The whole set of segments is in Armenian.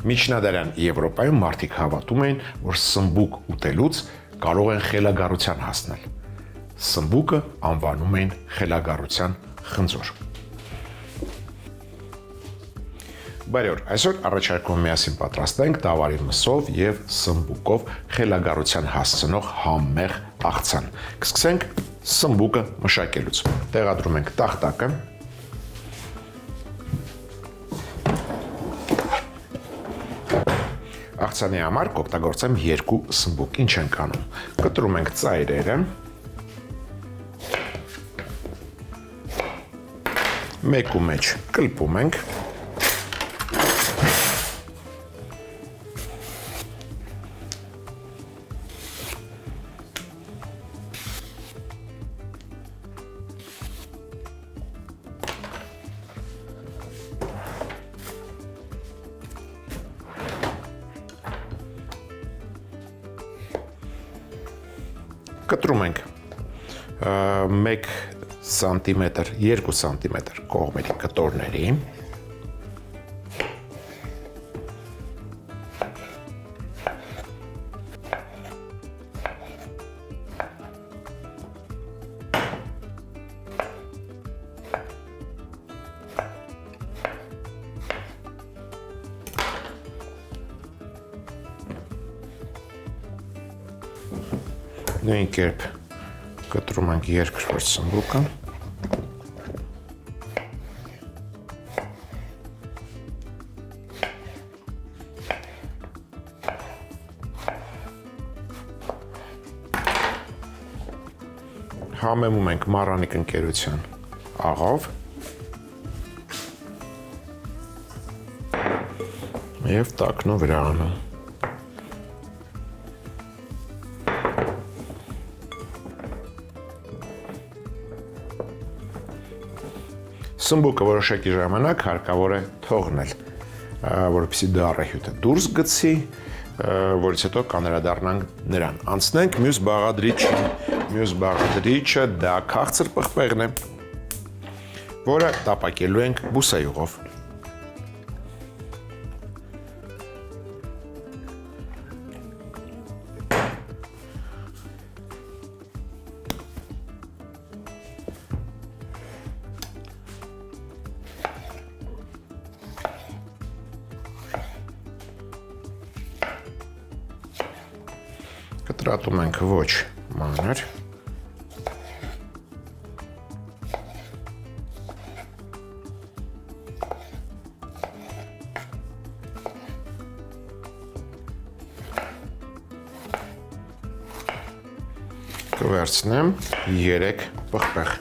Միջնադարյան Եվրոպայում մարդիկ հավատում էին, որ սմբուկ ուտելուց կարող են խելագարության հասնել։ Սմբուկը անվանում էին խելագարության խնձոր։ Բարի օր, այսօր առաջարկում միասին պատրաստենք դավարի մսով և սմբուկով խելագարության հասցնող համեղ աղցան։ Կսկսենք սմբուկը մշակելուց։ Տեղադրում ենք տախտակը։ Աղցանի համար կօգտագործեմ 2 սմբուկ, ինչ ենք անում։ Կտրում ենք ծայրերը, մեկու մեջ կլպում ենք, կտրում ենք 1 սանտիմետր, 2 սանտիմետր կողմերի կտորների, նույն կերպ կտրում ենք երկրորդ սմբուկը, համեմում ենք մառանիկ ընկերության աղով և տակնու վրա անում։ Սմբուկը որոշակի ժամանակ հարկավոր է թողնել, որպեսզի դառը դուրս գցի, որից հետո կանրադառնանք նրան։ Անցնենք մյուս բաղադրիչին։ Մյուս բաղադրիչը դա քաղցր պղպեղն է, որը տապակելու ենք բուսայուղով։ Կտրատում ենք ոչ մանր։ Կվերցնեմ 3 պղպեղ։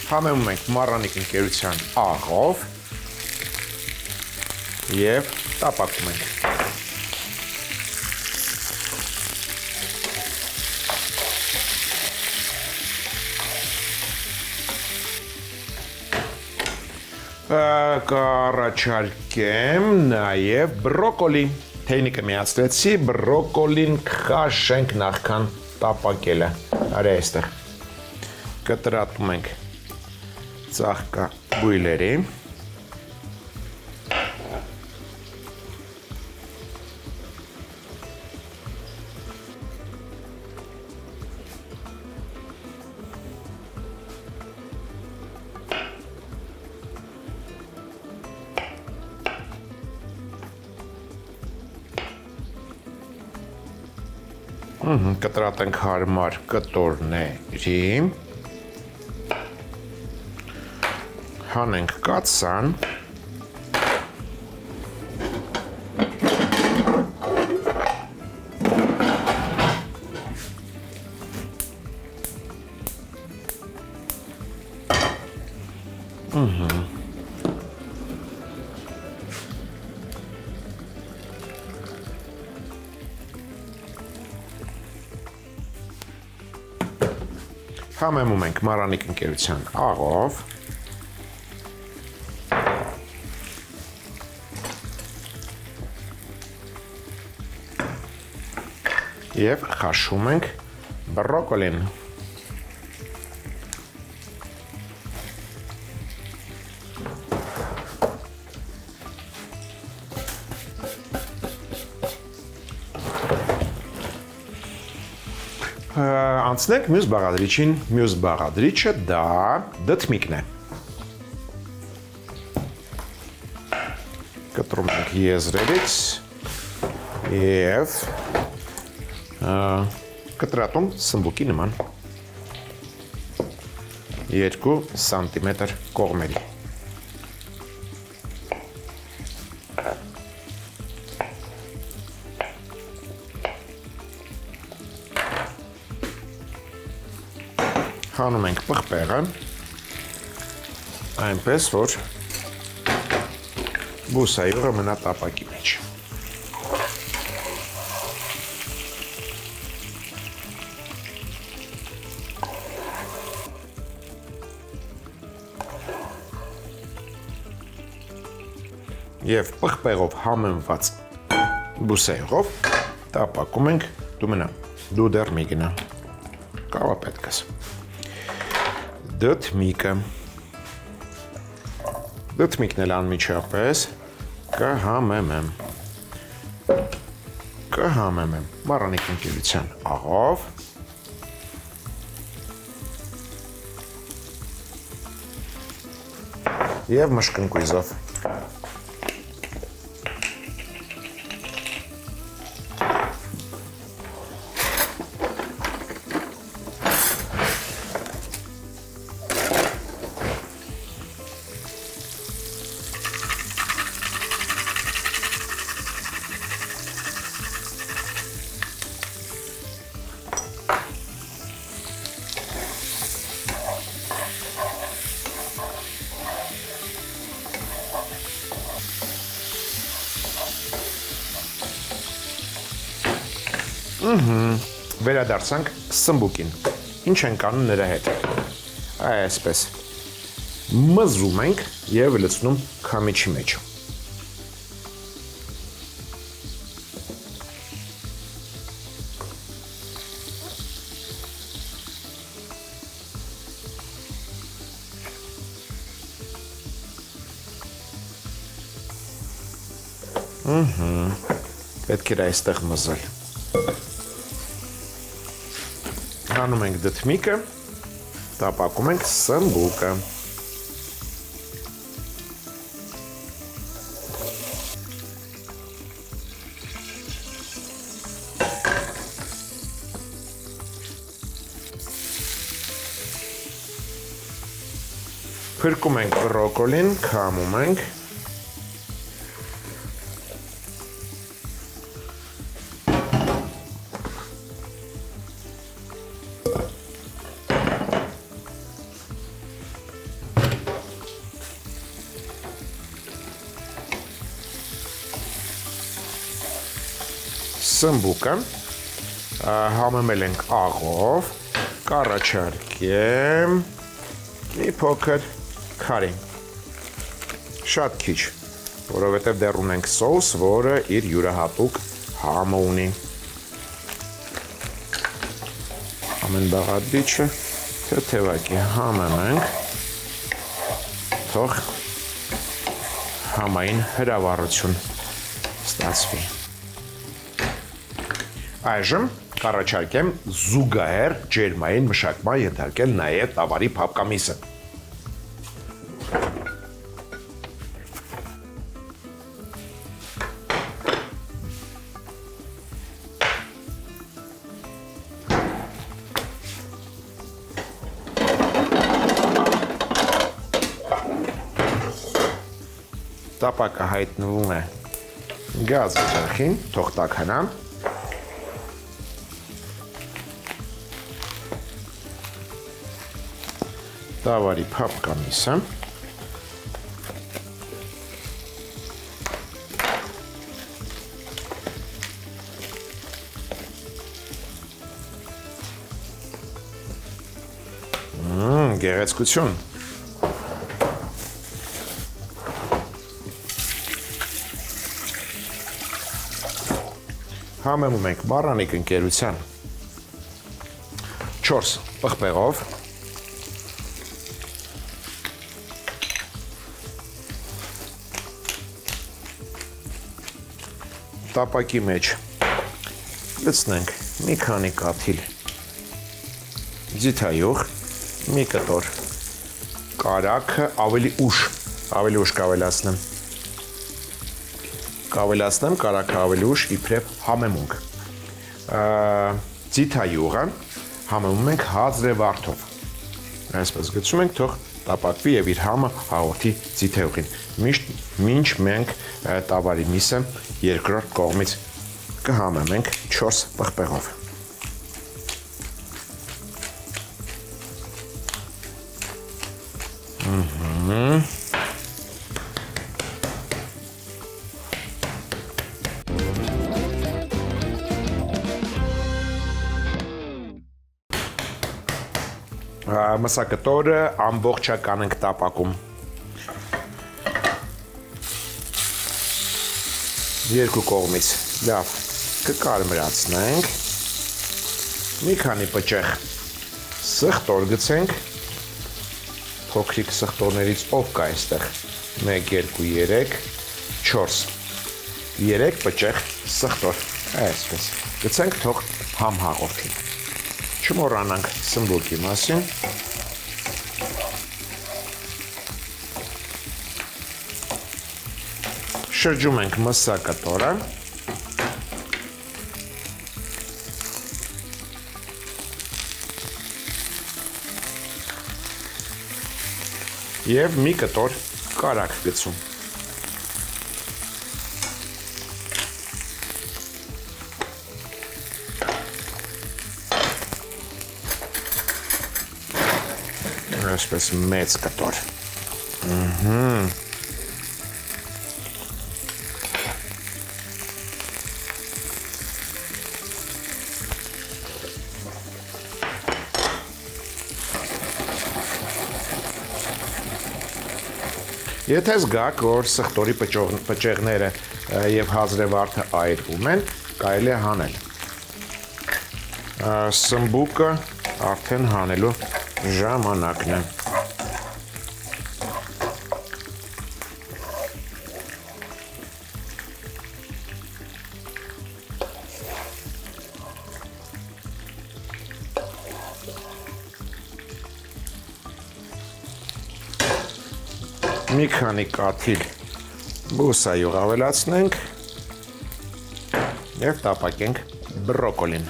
Համեմում ենք մառանիկ ընկերության աղով և տապակում ենք։ Կառաջարկեմ նաև բրոկոլի։ Թեյնիկը միացրեցի, բրոկոլին քաշենք նախքան տապակելը։ Արի այստեղ։ Կտրատում ենք ծաղկա բույլերի, կտրատենք հարմար կտորների, հանենք կաթսան, Համեմում ենք Մարանիկ ընկերության աղով, և խաշում ենք բրոկոլին։ Անցնենք մյուս բաղադրիչին, մյուս բաղադրիչը դա դդմիկն է։ Կտրում ենք եզրերից և կտրատում սմբուկի նման 2 սանտիմետր կողմերի։ Հանում ենք պղպեղը, այնպես, որ բուսայուղը մնա տապակի մեջ։ Եվ պղպեղով համեմված բուսայուղով տապակում ենք, դու մնա, դու դեռ մի գնա, կավա պետքս։ Դդմիկն էլ անմիջապես կհամեմեմ Մարանիկ ընկերության աղով, և մշկնկույզով։ Վերադարձանք սմբուկին, ինչ ենք անում նրա հետ, այսպես, մզում ենք և լցնում քամիչի մեջ։ Պետք էր այստեղ մզել։ Հանում ենք դդմիկը, տապակում ենք սմբուկը։ Փրկում ենք բրոկոլին, քամում ենք։ Սմբուկը համեմել ենք աղով, կառաջարկեմ մի փոքր քարի, շատ քիչ, որովհետև դեռ ունենք սոուս, որը իր յուրահատուկ համը ունի։ Ամեն բաղադրիչը թեթևակի համեմենք, թող համային հրավառություն ստացվի։ Այժմ կառաջարկեմ զուգահեռ ջերմային մշակման ենթարկել նաև տավարի փափկամիսը։ Տապակը հայտնվում է գազի ձախին, թող տաքանա։ Տավարի փափկամիսը, Այդքան գեղեցկություն։ Համեմում ենք Մարանիկ ընկերության 4 պղպեղով, տապակի մեջ լցնենք մի քանի կաթիլ ձիթայուղ, մի կտոր կարագը ավելի ուշ կավելացնեմ կարագը ավելի ուշ իբրև համեմունք, ձիթայուղը համեմում ենք հազրևարդով, այսպես գցում ենք, թող տապակվի և իր համը հաղորդի ձիթայուղին, մինչ մենք տավարի միսը երկրորդ կողմից կհամեմենք 4 պղպեղով։ Մսակտորը ամբողջական ենք տապակում։ Երկու կողմից լավ կկարմրացնենք, մի քանի պճեղ սխտոր գցենք, փոքրիկ սխտորներից ով կա այստեղ, 1, 2, 3, 4, 3 պճեղ սխտոր, այսպես, գցենք թող համ հաղորդի, չմոռանանք սմբուկի մասին, շրջում ենք մսակտորը, և մի կտոր կարագ գցում։ Այսպես մեծ կտոր։ Եթե զգաք, որ սխտորի պճեղները և հազրևարդը այրվում են, կարելի է հանել։ Սմբուկը արդեն հանելու ժամանակն է։ Մի քանի կաթիլ բուսայուղ ավելացնենք և տապակենք բրոկոլին։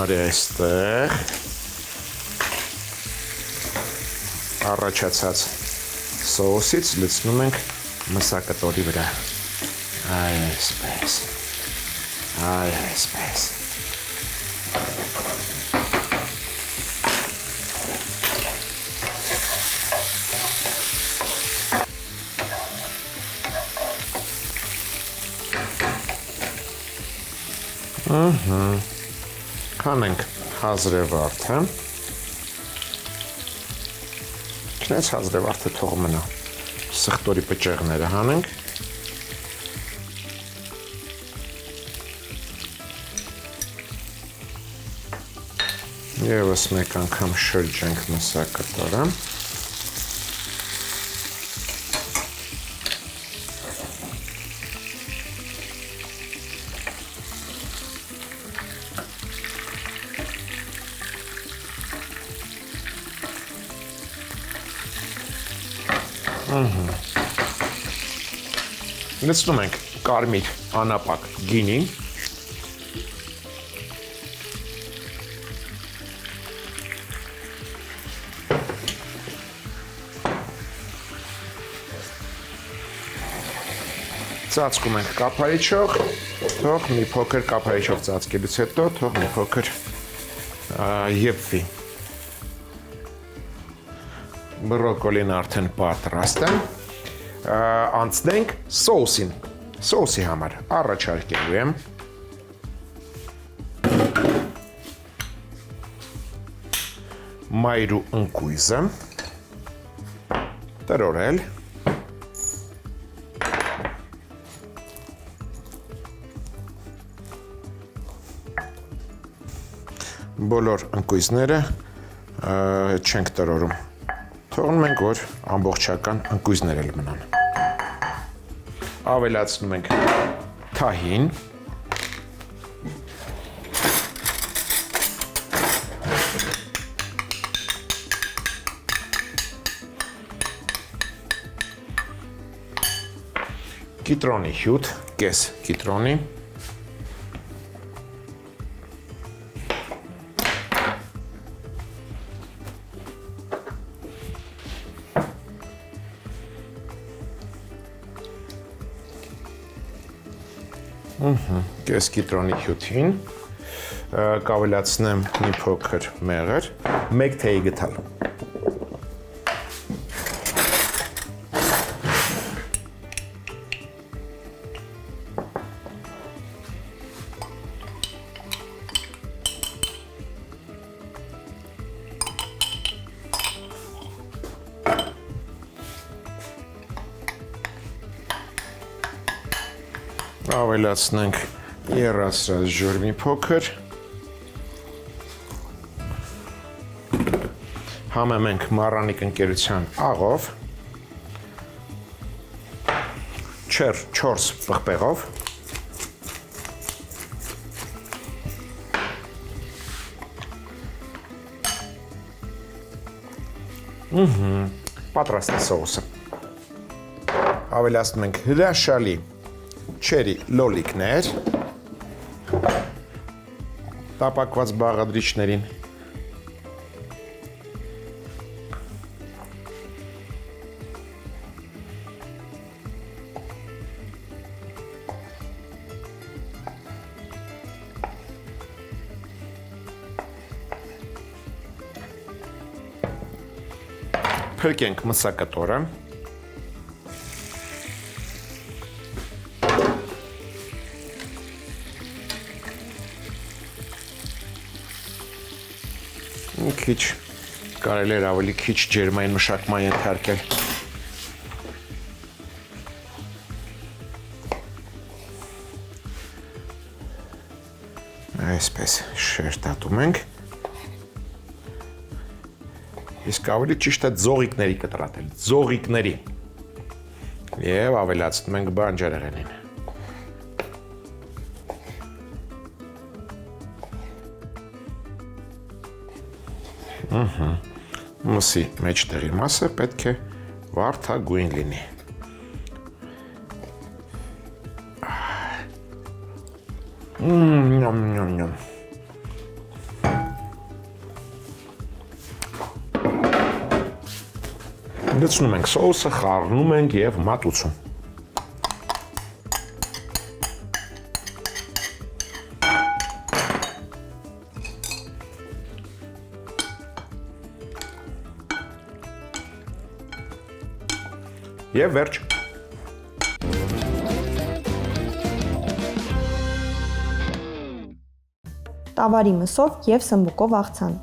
Արի այստեղ առաջացած սոուսից լցնում ենք մսակտորի վրա, այսպես, այսպես։ Հանենք հազրևարդը, չնայած հազրևարդը թող մնա, սխտորի պճեղները հանենք, ևս մեկ անգամ շրջենք մսակտորը, լցնում ենք կարմիր անապակ գինին, ծածկում ենք կափարիչով, թող մի փոքր կափարիչով ծածկելուց հետո թող մի փոքր եփվի։ Բրոկոլին արդեն պատրաստ է։ Անցնենք սոուսին։ Սոուսի համար առաջարկելու եմ մայրու ընկույզը, տրորել, բոլոր ընկույզները չենք տրորում, թողնում ենք, որ ամբողջական ընկույզներ էլ մնան։ Ավելացնում ենք թահին, կիտրոնի հյութ, կես կիտրոնի, կես կիտրոնի հյութին, կավելացնեմ մի փոքր մեղր, մեկ թեյի գթալ։ Ավելացնենք երասրած ջուր մի փոքր, համեմենք մառանիկ ընկերության աղով, 4 պղպեղով, պատրաստ է սոուսը, ավելացնում ենք հրաշալի չերի լոլիկներ, տապակված բաղադրիչներին, փրկենք մսակտորը, քիչ կարելի էր ավելի քիչ ջերմային մշակման ենթարկել։ Այսպես շերտատում ենք։ Իսկ ավելի ճիշտ է ձողիկների կտրատել, ձողիկների։ Եվ ավելացնում ենք բանջարեղենին։ Մսի մեջտեղի մասը պետք է վարդագույն լինի։ Լցնում ենք սոուսը, խառնում ենք և մատուցում։ Եվ վերջ։ Տավարի մսով և սմբուկով աղցան։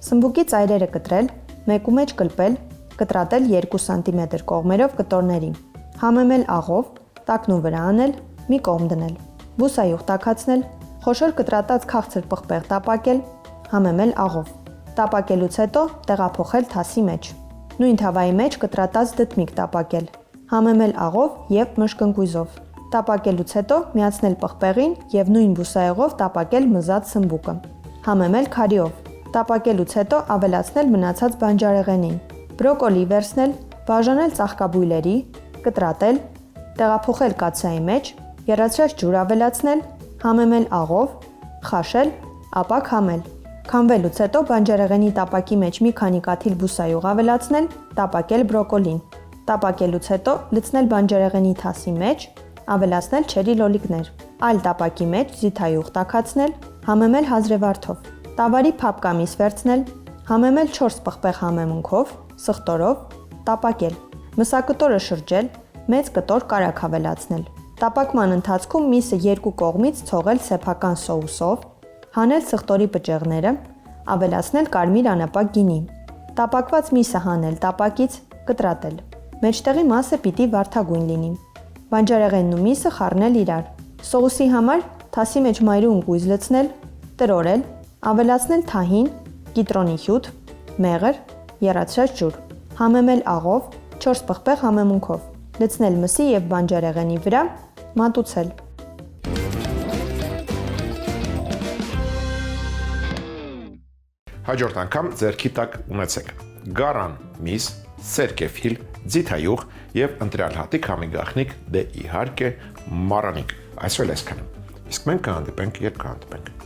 Սմբուկի ծայրերը կտրել, մեկու մեջ կլպել, կտրատել 2 սմ կողմերով կտորների, համեմել աղով, տակնու վրա անել, մի կողմ դնել, բուսայուղ տաքացնել, խոշոր կտրատած քաղցր պղպեղ տապակել, համեմել աղով, տապակելուց հետո տեղափոխել թասի մեջ, նույն թավայի մեջ կտրատած դդմիկ տապակել, համեմել աղով և մշկընկույզով, տապակելուց հետո միացնել պղպեղին և նույն բուսայուղով տապակել մզած սմբուկը, համեմել քարիով, տապակելուց հետո ավելացնել մնացած բանջարեղենին, բրոկոլի վերցնել, բաժանել ծաղկաբույլերի, կտրատել, տեղափոխել կաթսայի մեջ, եռացրած ջուր ավելացնել, համեմել աղով, խաշել, ապա քամել։ Քամվելուց հետո բանջարեղենի տապակի մեջ մի քանի կաթիլ բուսայուղ ավելացնել, տապակել բրոկոլին։ Տապակելուց հետո լցնել բանջարեղենի թասի մեջ, ավելացնել չերի լոլիկներ։ Այլ տապակի մեջ զիթայուղ տաքացնել, Համեմել հազրևարդով։ Տավարի փափկա միս վերցնել, համեմել 4 պղպեղ համեմունքով, սխտորով, տապակել։ Մսակտորը շրջել, մեծ կտոր կարագ ավելացնել։ Տապակման ընթացքում միսը երկու կողմից ցողել սեփական սոուսով, հանել սխտորի պճեղները, ավելացնել կարմիր անապակ գինի։ Տապակված միսը հանել տապակից, կտրատել։ Մեջտեղի մասը պիտի վարդագույն լինի։ Բանջարեղենն ու միսը խառնել իրար։ Սոուսի համար թասի մեջ մայրուն կույզ լցնել, տրորել, ավելացնել թահին, կիտրոնի հյութ, մեղր, եռացրած ջուր, համեմել աղով, 4 պղպեղ համեմունքով, լցնել մսի եւ բանջարեղենի վրա, մատուցել։ Հաջորդ անգամ ձեռքի տակ ունեցեք գարան միս, սերկեֆիլ, ձիթայուղ եւ ընտրյալ հատիկ համի գաղտնիք, դե իհարկե մարանիկ։ Այսօր այսքանը։ Իսկ մենք կհանդիպենք, երբ կհանդիպենք։